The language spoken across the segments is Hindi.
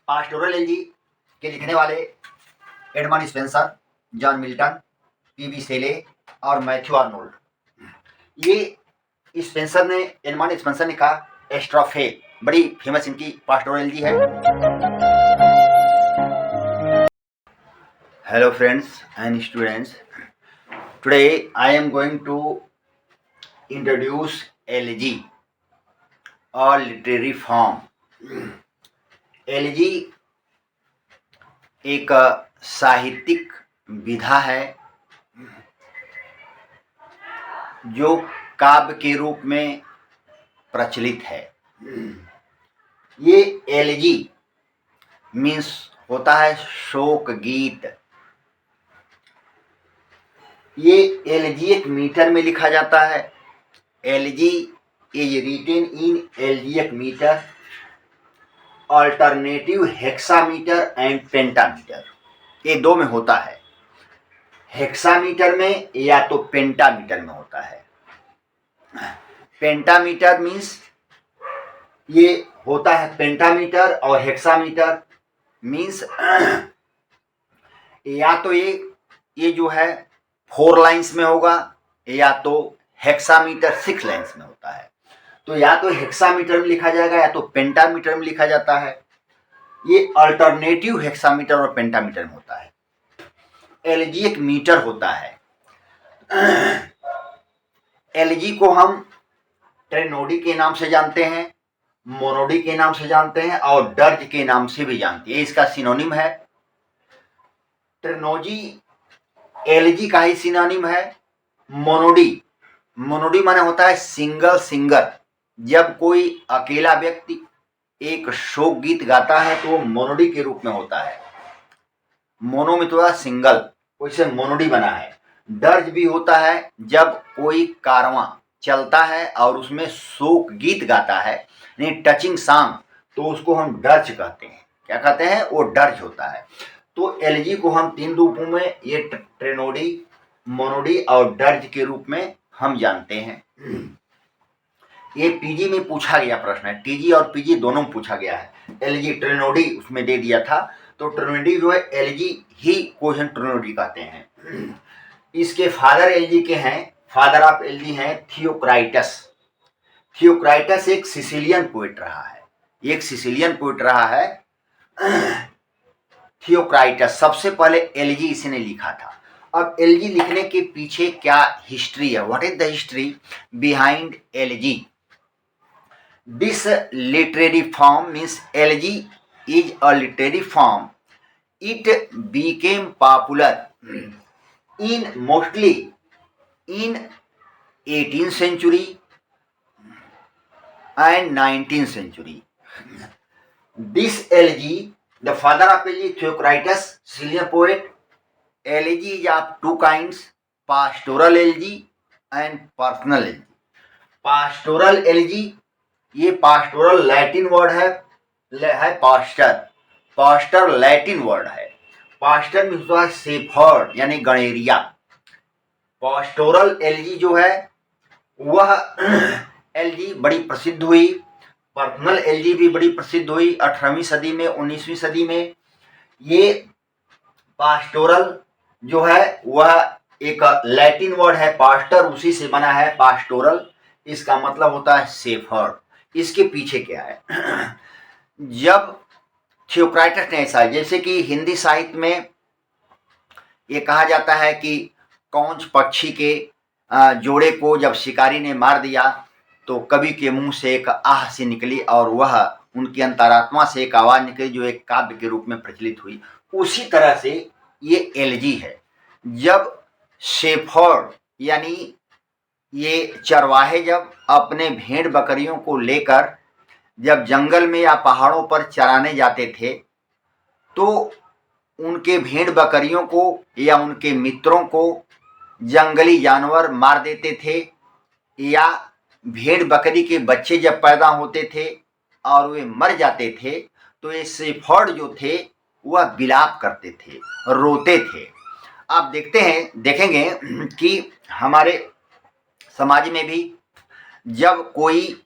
पास्टोरल एलजी के लिखने वाले Edmund Spenser, John Milton, PB Shelley और मैथ्यू आर्नोल्ड। ये स्पेंसर ने एडमंड स्पेंसर ने कहा एस्ट्रोफे, बड़ी फेमस इनकी पास्टोरल एलजी है। Hello friends and students, today I am going to introduce elegy और लिटरेरी फॉर्म। एलजी एक साहित्यिक विधा है जो काव्य के रूप में प्रचलित है। ये एलजी मीन्स होता है शोक गीत। ये एलजीएक मीटर में लिखा जाता है। Elegy is written in elegiac metre, alternative hexameter and pentameter. ये दो में होता है, हेक्सामीटर में या तो पेंटामीटर में होता है। पेंटामीटर मीन्स ये होता है पेंटामीटर, और हेक्सामीटर मीन्स या तो ये जो है 4 लाइन्स में होगा, या तो हेक्सामीटर 6 लाइन्स में होता है। तो या तो हेक्सामीटर में लिखा जाएगा या तो पेंटामीटर में लिखा जाता है। ये अल्टरनेटिव हेक्सामीटर और पेंटामीटर में होता है। एलजी एक मीटर होता है। एलजी को हम ट्रेनोडी के नाम से जानते हैं, मोनोडी के नाम से जानते हैं और डर्ज के नाम से भी जानते हैं। इसका सिनोनिम है। ट्रेनोजी एलजी का ही सिनोनिम है। मोनोडी माने होता है सिंगल सिंगर। जब कोई अकेला व्यक्ति एक शोक गीत गाता है तो वो मोनोडी के रूप में होता है। मोनो में तो सिंगल, वैसे मोनोडी बना है। डर्ज भी होता है जब कोई कारवां चलता है और उसमें शोक गीत गाता है, यानी टचिंग सॉन्ग, तो उसको हम डर्ज कहते हैं। क्या कहते हैं? वो डर्ज होता है। तो एलजी को हम 3 रूपों में, ये ट्रेनोडी, मोनोडी और डर्ज के रूप में हम जानते हैं। ये पीजी में पूछा गया प्रश्न है, टीजी और पीजी दोनों में पूछा गया है। एलजी ट्रेनोडी उसमें दे दिया था, तो ट्रेनोडी जो है एलजी ही क्वेश्चन ट्रेनोडी कहते हैं। इसके फादर एलजी के हैं, फादर ऑफ एलजी हैं थियोक्राइटस। थियोक्राइटस एक सिसिलियन पोइट रहा है, एक सिसिलियन पोइट रहा है थियोक्राइटस। सबसे पहले एलजी इसने लिखा था। अब एलजी लिखने के पीछे क्या हिस्ट्री है? What is the history behind LG? This literary form means LG is a literary form. It became popular in mostly in 18th century and 19th century. This elegy, the father of elegy, Theocritus, Sicilian poet. Elegy is of 2 kinds: pastoral elegy and personal elegy. Pastoral elegy, ये pastoral लैटिन वर्ड है पास्टर। पास्टर लैटिन वर्ड है। पास्टर मीन्स होता है शेफर्ड यानी गणेरिया। पास्टोरल एलजी जो है वह एलजी बड़ी प्रसिद्ध हुई। पर्सनल एलजी भी बड़ी प्रसिद्ध हुई 18वीं सदी में, 19वीं सदी में। ये पास्टोरल जो है वह एक लैटिन वर्ड है पास्टर, उसी से बना है पास्टोरल। इसका मतलब होता है शेफर्ड। इसके पीछे क्या है? जब थियोक्राइटस ने ऐसा, जैसे कि हिंदी साहित्य में ये कहा जाता है कि कौंच पक्षी के जोड़े को जब शिकारी ने मार दिया तो कवि के मुंह से एक आह सी निकली और वह उनकी अंतरात्मा से एक आवाज निकली जो एक काव्य के रूप में प्रचलित हुई। उसी तरह से ये एलजी है। जब शेफर्ड यानी ये चरवाहे जब अपने भेड़ बकरियों को लेकर जब जंगल में या पहाड़ों पर चराने जाते थे तो उनके भेड़ बकरियों को या उनके मित्रों को जंगली जानवर मार देते थे, या भेड़ बकरी के बच्चे जब पैदा होते थे और वे मर जाते थे तो ये शेफर्ड जो थे वह विलाप करते थे, रोते थे। आप देखेंगे कि हमारे समाज में भी जब कोई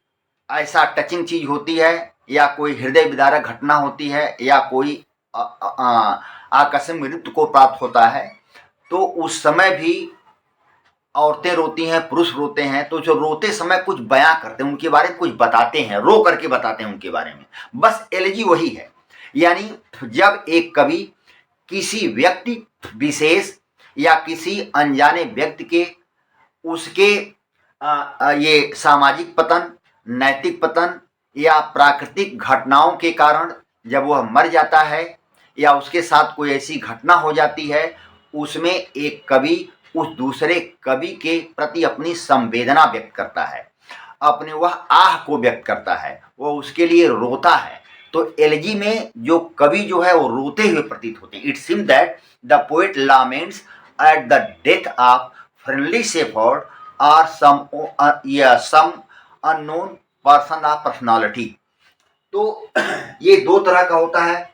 ऐसा टचिंग चीज होती है या कोई हृदय विदारक घटना होती है या कोई आकस्मिक मृत्यु को प्राप्त होता है, तो उस समय भी औरतें रोती हैं, पुरुष रोते हैं, तो जो रोते समय कुछ बयां करते हैं, उनके बारे में कुछ बताते हैं, रो करके बताते हैं उनके बारे में। बस एलजी वही है। यानी जब एक कवि किसी व्यक्ति विशेष या किसी अनजाने व्यक्ति के उसके ये सामाजिक पतन, नैतिक पतन या प्राकृतिक घटनाओं के कारण जब वह मर जाता है या उसके साथ कोई ऐसी घटना हो जाती है, उसमें एक कवि उस दूसरे कवि के प्रति अपनी संवेदना व्यक्त करता है, अपने वह आह को व्यक्त करता है, वह उसके लिए रोता है। तो एलजी में जो कवि जो है वो रोते हुए प्रतीत होते हैं। It seems that the poet laments at the death of friendly shepherd और some unknown person of personality. तो ये दो तरह का होता है,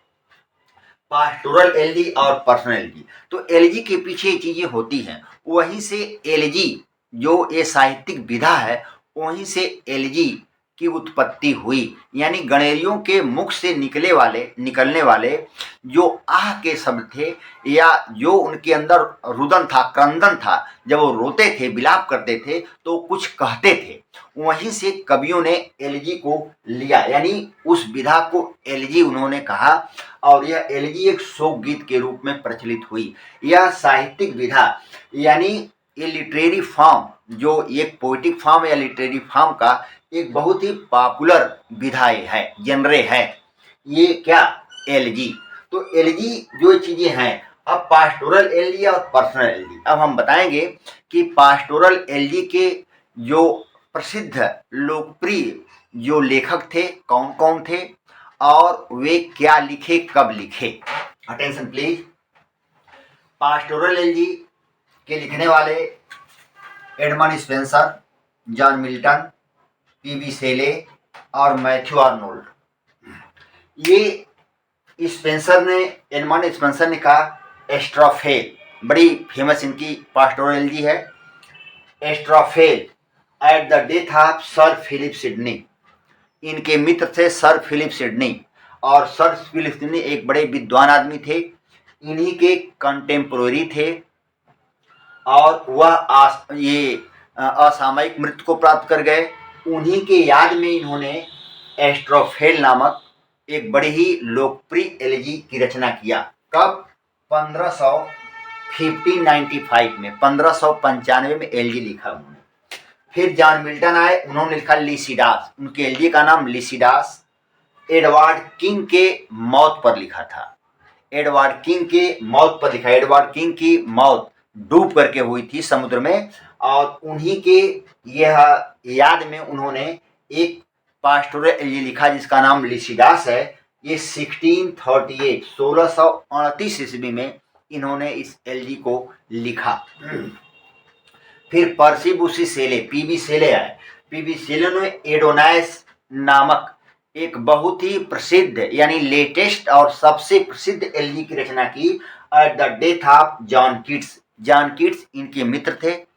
पास्टोरल एलजी और पर्सनल एलजी। तो एलजी के पीछे ये चीजें होती हैं, वहीं से एलजी जो ये साहित्यिक विधा है, वहीं से एलजी की उत्पत्ति हुई। यानी गणेरियों के मुख से निकलने वाले जो आह के शब्द थे या जो उनके अंदर रुदन था, क्रंदन था, जब वो रोते थे, विलाप करते थे, तो कुछ कहते थे, वहीं से कवियों ने एलजी को लिया, यानी उस विधा को एलजी उन्होंने कहा और यह एलजी एक शोक गीत के रूप में प्रचलित हुई। यह साहित्यिक विधा यानी ये लिटरेरी फॉर्म, जो एक पोइटिक फॉर्म या लिटरेरी फॉर्म का एक बहुत ही पॉपुलर विधा है, जनरे है ये क्या, एलजी। तो एलजी जो चीजें हैं, अब पास्टोरल एलजी और पर्सनल एलजी। अब हम बताएंगे कि पास्टोरल एलजी के जो प्रसिद्ध लोकप्रिय जो लेखक थे कौन कौन थे और वे क्या लिखे, कब लिखे। Attention please. पास्टोरल एलजी के लिखने वाले Edmund Spenser, John Milton, PB Shelley और मैथ्यू आर्नोल्ड। ये स्पेंसर ने, एडमंड स्पेंसर ने कहा एस्ट्रोफेल, बड़ी फेमस इनकी पास्टोरल एलजी है। Astrophel at the death of Sir Philip Sidney, इनके मित्र थे सर फिलिप सिडनी, और सर फिलिप सिडनी एक बड़े विद्वान आदमी थे, इन्हीं के कंटेम्पोररी थे और वह ये असामयिक मृत्यु को प्राप्त कर गए। उन्हीं के याद में इन्होंने एस्ट्रोफेल नामक एक बड़ी ही लोकप्रिय एलजी की रचना किया। कब? 1595 में, 1595 में एलजी लिखा उन्होंने। फिर जॉन मिल्टन आए, उन्होंने लिखा लिसिडास, उनके एलजी का नाम लिसिडास एडवर्ड किंग के मौत पर लिखा था। एडवर्ड किंग के मौत पर लिखा। एडवर्ड किंग की मौत डूब करके हुई थी समुद्र में, और उन्हीं के यह याद में उन्होंने एक पास्टोरल एलजी लिखा जिसका नाम लिसिडास है। ये 1638 ईस्वी में इन्होंने इस एलजी को लिखा। फिर पर्सी बुसी शेले, पीबी शेले आए। पीबी शेले ने एडोनाइस नामक एक बहुत ही प्रसिद्ध यानी लेटेस्ट और सबसे प्रसिद्ध एलजी की रचना की eight the death of John Keats. John Keats इनके मित्र थे,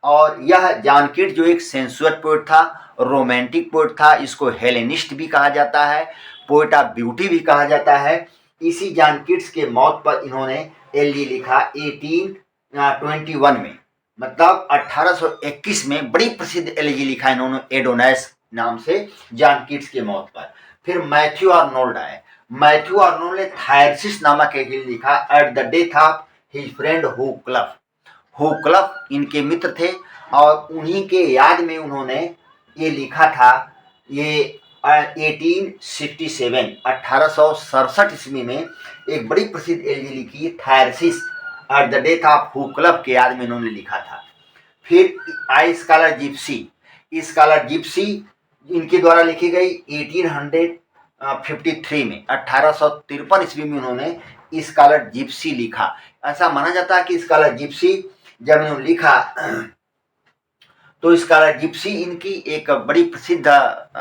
और यह जॉन कीट्स जो एक सेंसुअल पोएट था, रोमांटिक पोएट था, इसको हेलेनिस्ट भी कहा जाता है, पोएट ऑफ ब्यूटी भी कहा जाता है। इसी जॉन कीट्स के मौत पर इन्होंने एलजी लिखा 1821 में, मतलब 1821 में बड़ी प्रसिद्ध एलजी लिखा इन्होंने एडोनाइस नाम से जॉन कीट्स के मौत पर। फिर मैथ्यू आर्नोल्ड आए। मैथ्यू आर्नोल्ड ने थायरसिस नामक एलजी लिखा at the death of his friend Hugh Clough. Hugh Clough इनके मित्र थे, और उन्हीं के याद में उन्होंने ये लिखा था। ये 1867 ईस्वी में एक बड़ी प्रसिद्ध एलजी लिखी थायरसिस एट द डेथ ऑफ हू क्लफ के याद में इन्होंने लिखा था। फिर आई स्कॉलर जिप्सी। स्कॉलर जिप्सी इनके द्वारा लिखी गई 1853 में, 1853 ईस्वी में उन्होंने स्कॉलर जिप्सी लिखा। ऐसा माना जाता है कि स्कॉलर जिप्सी जब इन्होंने लिखा तो स्कॉलर जिप्सी इनकी एक बड़ी प्रसिद्ध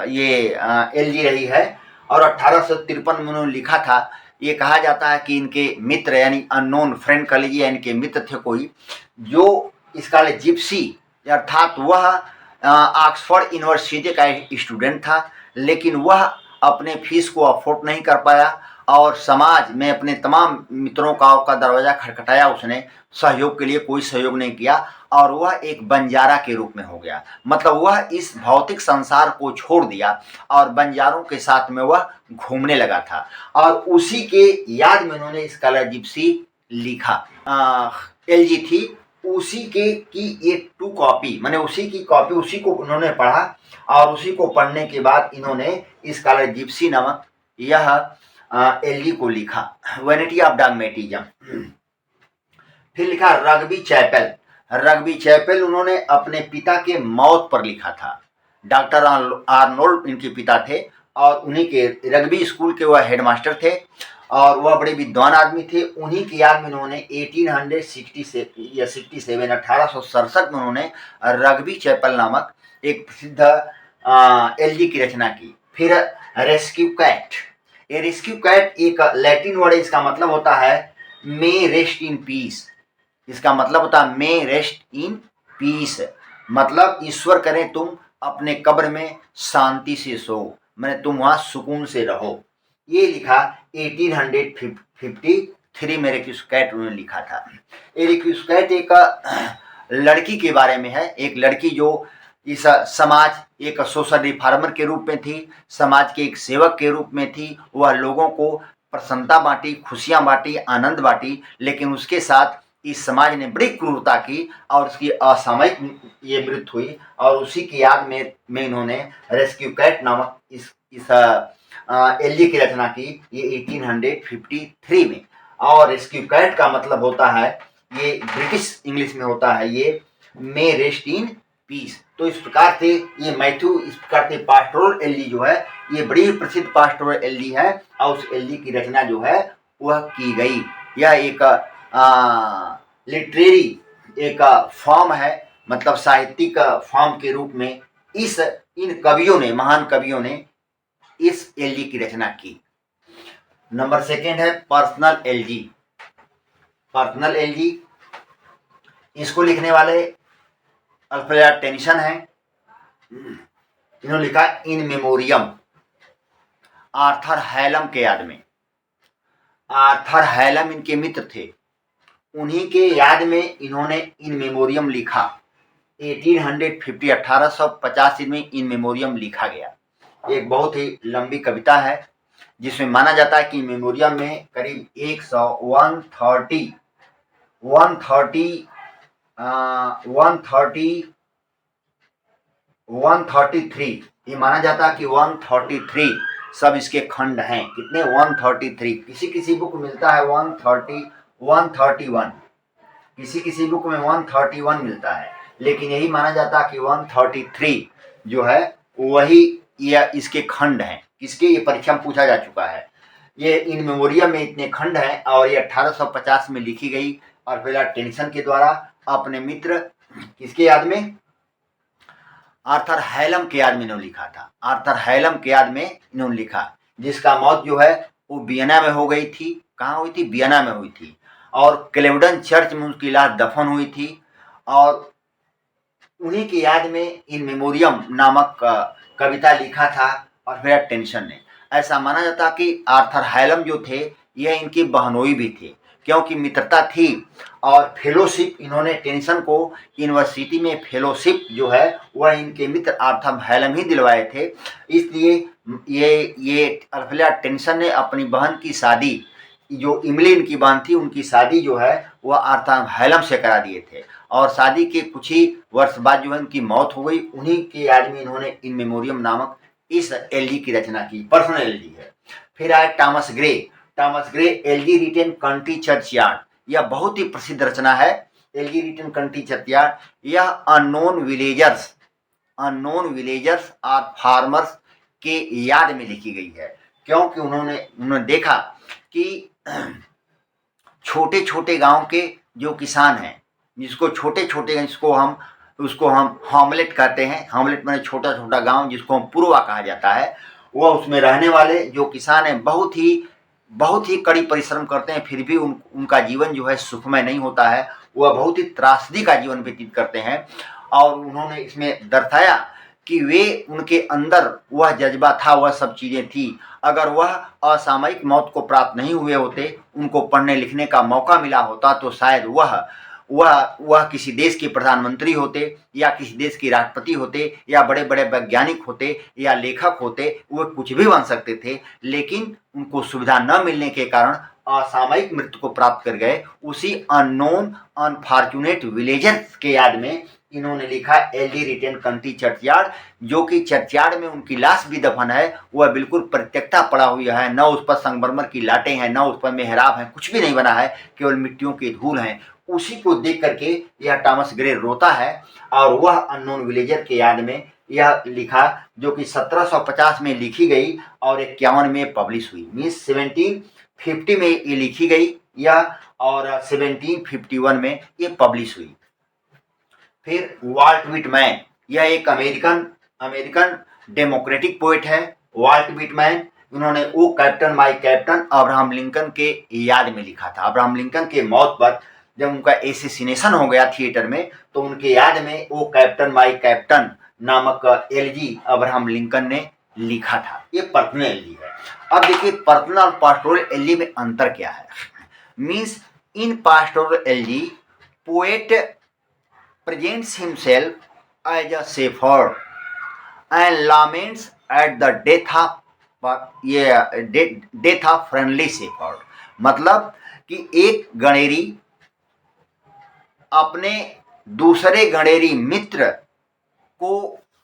ये एलजी रही है, और 1853 में उन्होंने लिखा था। ये कहा जाता है कि इनके मित्र यानी अननोन फ्रेंड कह लीजिए, इनके मित्र थे कोई, जो स्कॉलर जिप्सी अर्थात वह ऑक्सफोर्ड यूनिवर्सिटी का स्टूडेंट था, लेकिन वह अपने फीस को अफोर्ड नहीं कर पाया और समाज में अपने तमाम मित्रों का दरवाज़ा खटखटाया उसने, सहयोग के लिए कोई सहयोग नहीं किया और वह एक बंजारा के रूप में हो गया। मतलब वह इस भौतिक संसार को छोड़ दिया और बंजारों के साथ में वह घूमने लगा था और उसी के याद में उन्होंने स्कॉलर जिप्सी लिखा। एलजी थी उसी के की ये 2 कॉपी, मैंने उसी की कॉपी उसी को उन्होंने पढ़ा और उसी को पढ़ने के बाद इन्होंने स्कॉलर जिप्सी नामक यह एलजी को लिखा, वैनिटी ऑफ डॉगमेटिज्म। फिर लिखा रग्बी चैपल। रग्बी चैपल उन्होंने अपने पिता के मौत पर लिखा था। डॉक्टर आर्नोल्ड इनके पिता थे और उन्हीं के रग्बी स्कूल के वह हेडमास्टर थे और वह बड़े विद्वान आदमी थे। उन्हीं की याद में उन्होंने 1867 में उन्होंने रग्बी चैपल नामक एक प्रसिद्ध एलजी की रचना की। फिर रेस्क्यू कैट। ये रेस्क्यू कैट एक लैटिन वर्ड है, इसका मतलब होता है मे रेस्ट इन पीस। इसका मतलब होता है मे रेस्ट इन पीस, मतलब ईश्वर करें तुम अपने कब्र में शांति से सो, मैंने तुम वहाँ सुकून से रहो। ये लिखा 1853 में रेस्क्यू कैट उन्होंने लिखा था। ये रेस्क्यू कैट एक लड़की के बारे में है, एक लड़की जो इस समाज एक सोशल रिफॉर्मर के रूप में थी, समाज के एक सेवक के रूप में थी। वह लोगों को प्रसन्नता बांटी, खुशियां बांटी, आनंद बांटी, लेकिन उसके साथ इस समाज ने बड़ी क्रूरता की और उसकी असामयिक ये मृत्यु हुई और उसी की याद में इन्होंने रेस्क्यू कैट नामक इस एलजी की रचना की, ये 1853 में। और रेस्क्यू कैट का मतलब होता है, ये ब्रिटिश इंग्लिश में होता है, ये मे रेस्ट इन पीस। तो इस प्रकार से ये मैथ्यू, इस प्रकार से पास्टोरल एलजी जो है ये बड़ी प्रसिद्ध पास्टोरल एलजी है और उस एलजी की रचना जो है वह की गई। यह एक लिटरेरी एक फॉर्म है, मतलब साहित्यिक फॉर्म के रूप में इन कवियों ने, महान कवियों ने इस एलजी की रचना की। नंबर 2 है पर्सनल एलजी। पर्सनल एलजी, इसको लिखने वाले अल्फ्रेड टेनिसन है। इन्होंने लिखा इन मेमोरियम, आर्थर हैलम के याद में। आर्थर हैलम इनके मित्र थे, उन्हीं के याद में इन्होंने इन मेमोरियम लिखा। 1850 में इन मेमोरियम लिखा गया। एक बहुत ही लंबी कविता है जिसमें माना जाता है कि मेमोरियम में करीब 133, ये माना जाता है कि 133 सब इसके खंड हैं। कितने? 133। किसी किसी बुक में मिलता है 131, किसी बुक में 131 मिलता है, लेकिन यही माना जाता है कि 133 जो है वही यह इसके खंड हैं। किसके? ये परीक्षा में पूछा जा चुका है। ये इन मेमोरियम में इतने खंड हैं और ये 1850 में लिखी गई और फिर टेनिसन के द्वारा अपने मित्र किसके याद में? आर्थर हैलम के याद में इन्होंने लिखा था। आर्थर हैलम के याद में इन्होंने लिखा, जिसका मौत जो है वो वियना में हो गई थी। कहाँ हुई थी? वियना में हुई थी और क्लेवडन चर्च में उसकी लाश दफन हुई थी और उन्हीं की याद में इन मेमोरियम नामक कविता लिखा था और फिर टेनिसन ने। ऐसा माना जाता कि आर्थर हैलम जो थे यह इनकी बहनोई भी थे, क्योंकि मित्रता थी और फेलोशिप इन्होंने टेनिसन को यूनिवर्सिटी में फेलोशिप जो है वह इनके मित्र आर्थर हैलम ही दिलवाए थे। इसलिए ये अल्फ्रेड टेनिसन ने अपनी बहन की शादी, जो इमली इनकी बहन थी, उनकी शादी जो है वह आर्थर हैलम से करा दिए थे और शादी के कुछ ही वर्ष बाद जो है उनकी मौत हो गई। उन्हीं के याद में इन्होंने इन मेमोरियम नामक इस एलजी की रचना की। पर्सनल एलजी है। फिर आए Thomas Gray. Thomas Gray elegy written country churchyard, यह बहुत ही प्रसिद्ध रचना है। एलजी रिटन कंट्री चर्चयार्ड यह अननोन विलेजर्स और फार्मर्स के याद में लिखी गई है, क्योंकि उन्होंने देखा कि छोटे छोटे गांव के जो किसान हैं, उसको हम हामलेट कहते हैं। हामलेट माने छोटा छोटा गांव, जिसको हम पूर्वा कहा जाता है। वह उसमें रहने वाले जो किसान हैं बहुत ही कड़ी परिश्रम करते हैं, फिर भी उनका जीवन जो है सुखमय नहीं होता है। वह बहुत ही त्रासदी का जीवन व्यतीत करते हैं और उन्होंने इसमें दर्शाया कि वे उनके अंदर वह जज्बा था, वह सब चीज़ें थी। अगर वह असामयिक मौत को प्राप्त नहीं हुए होते, उनको पढ़ने लिखने का मौका मिला होता, तो शायद वह किसी देश के प्रधानमंत्री होते, या किसी देश के राष्ट्रपति होते, या बड़े बड़े वैज्ञानिक होते, या लेखक होते, वे कुछ भी बन सकते थे। लेकिन उनको सुविधा न मिलने के कारण असामयिक मृत्यु को प्राप्त कर गए। उसी अननोन अनफॉर्चुनेट विलेजर्स के याद में इन्होंने लिखा एल.डी. रिटेन कंट्री चर्चयार्ड, जो कि चर्चयार्ड में उनकी लाश भी दफन है। वह बिल्कुल परित्यक्ता पड़ा हुआ है, न उस पर संगमरमर की लाटें हैं, न उस पर मेहराब है, कुछ भी नहीं बना है, केवल मिट्टियों के धूल हैं। उसी को देख करके यह टॉमस ग्रे रोता है, और वह अननोन विलेजर के याद में यह लिखा, जो कि 1750 में लिखी गई और 51 में पब्लिश हुई। मीन्स 1750 में ये लिखी गई यह, और 1751 में ये पब्लिश हुई। फिर वाल्ट विटमैन, यह एक अमेरिकन डेमोक्रेटिक पोएट है। वाल्ट विटमैन, उन्होंने O Captain my Captain Abraham Lincoln के याद में लिखा था। अब्राहम लिंकन के मौत पर जब उनका एसेसिनेशन हो गया थिएटर में, तो उनके याद में ओ कैप्टन माय कैप्टन नामक एलजी अब्राहम लिंकन ने लिखा था। ये पर्सनल एलजी है। अब देखिए पर्सनल और पास्टोरल एलजी में अंतर क्या है। Means in pastoral LG poet presents himself as a shepherd and laments at the death of friendly shepherd। मतलब कि एक गणेरी अपने दूसरे गणेरी मित्र को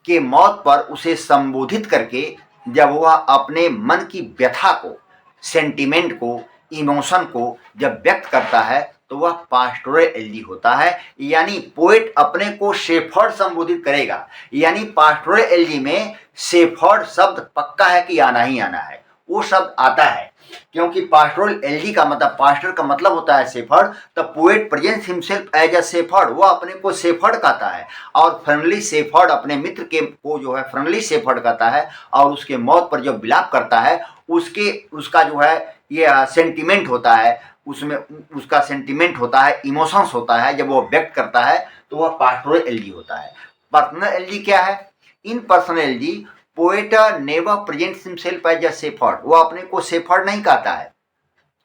के मौत पर उसे संबोधित करके, जब वह अपने मन की व्यथा को, सेंटिमेंट को, इमोशन को जब व्यक्त करता है, तो वह पास्टोरल एलजी होता है। यानी पोएट अपने को शेफर्ड संबोधित करेगा। यानी पास्टोरल एलजी में शेफर्ड शब्द पक्का है कि आना ही आना है, वो शब्द आता है, क्योंकि पास्टोरल एलजी का मतलब, पास्टर का मतलब होता है शेफर्ड। तब poet presents himself as a shepherd, वह अपने को शेफर्ड कहता है, और फ्रेंडली शेफर्ड अपने मित्र के को जो है फ्रेंडली शेफर्ड कहता है, और उसके मौत पर जो विलाप करता है, उसका जो है ये सेंटिमेंट होता है, उसमें उसका सेंटिमेंट होता है, इमोशंस होता है, जब वो व्यक्त करता है, तो वह पास्टोरल एलजी होता है। पर्सनल एलजी क्या है? In personal elegy poet never presents himself as a shepherd, वह अपने को शेफर्ड नहीं कहता है,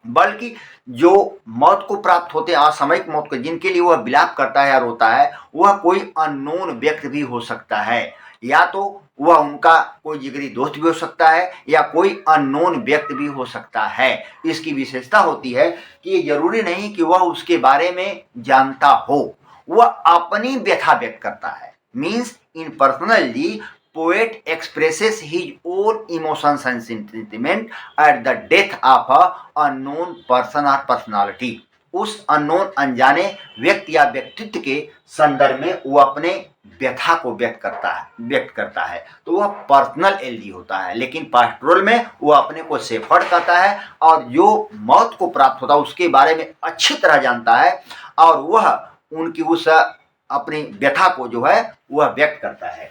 बल्कि जो मौत को प्राप्त होते हैं, असामयिक मौत को, जिनके लिए वह विलाप करता है या रोता है, वह कोई अननोन व्यक्ति भी हो सकता है, या तो वह उनका कोई जिगरी दोस्त भी हो सकता है, या कोई अननोन व्यक्ति भी हो सकता है। इसकी विशेषता होती है कि ये जरूरी नहीं कि वह उसके बारे में जानता हो, वह अपनी व्यथा व्यक्त करता है। Means in personally poet expresses his own emotions and sentiment at the death of a unknown person or personality। उस अननोन अनजाने व्यक्ति या व्यक्तित्व के संदर्भ में वो अपने व्यथा को व्यक्त करता है, तो वह पर्सनल एलजी होता है। लेकिन पास्टोरल में वो अपने को शेफर्ड कहता है, और जो मौत को प्राप्त होता है उसके बारे में अच्छी तरह जानता है, और वह उनकी उस अपनी व्यथा को जो है वह व्यक्त करता है।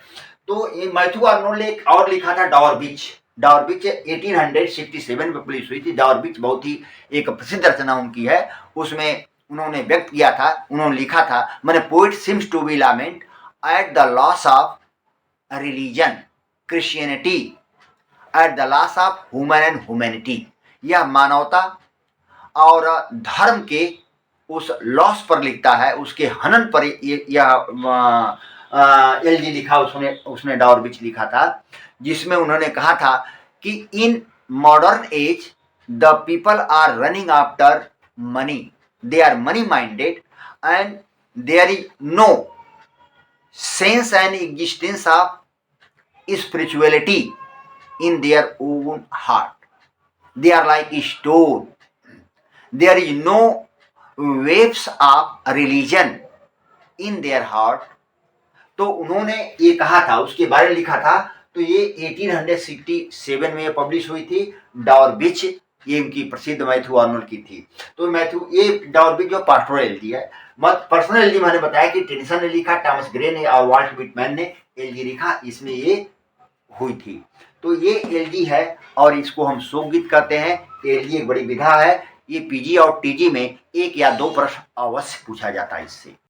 तो ये मैथ्यू आर्नोल्ड ने एक और लिखा था, डॉरबिच। 1867 में पब्लिश हुई थी। डॉरबिच बहुत ही एक प्रसिद्ध रचना उनकी है। उसमें उन्होंने व्यक्त किया था, उन्होंने लिखा था, मैंने poet seems to be lament at the loss of religion Christianity, at the loss of human and humanity. यह मानवता और धर्म के उस लॉस पर लिखता है, उसके हनन पर यह एलजी लिखा, उसने डॉरबिच लिखा था, जिसमें उन्होंने कहा था कि in modern age the people are running after money, they are money minded and there is no sense and existence of spirituality in their own heart, they are like stone, there is no waves of religion in their heart. तो उन्होंने ये कहा था, उसके बारे में लिखा था। तो ये 1867 में पब्लिश हुई थी। डॉरबिच ये इनकी प्रसिद्ध मैथ्यू आर्नोल्ड की थी। तो ये डॉरबिच जो पास्टोरल एलजी है, मत पर्सनल एलजी मैंने बताया कि टेनिसन ने लिखा, टॉमस ग्रे ने और वाल्ट विटमैन ने एलजी लिखा, इसमें ये हुई थी। तो ये एलजी है, और इसको हम शोकगीत कहते हैं। एलजी एक बड़ी विधा है। ये पीजी और टीजी में 1 या 2 प्रश्न अवश्य पूछा जाता है इससे।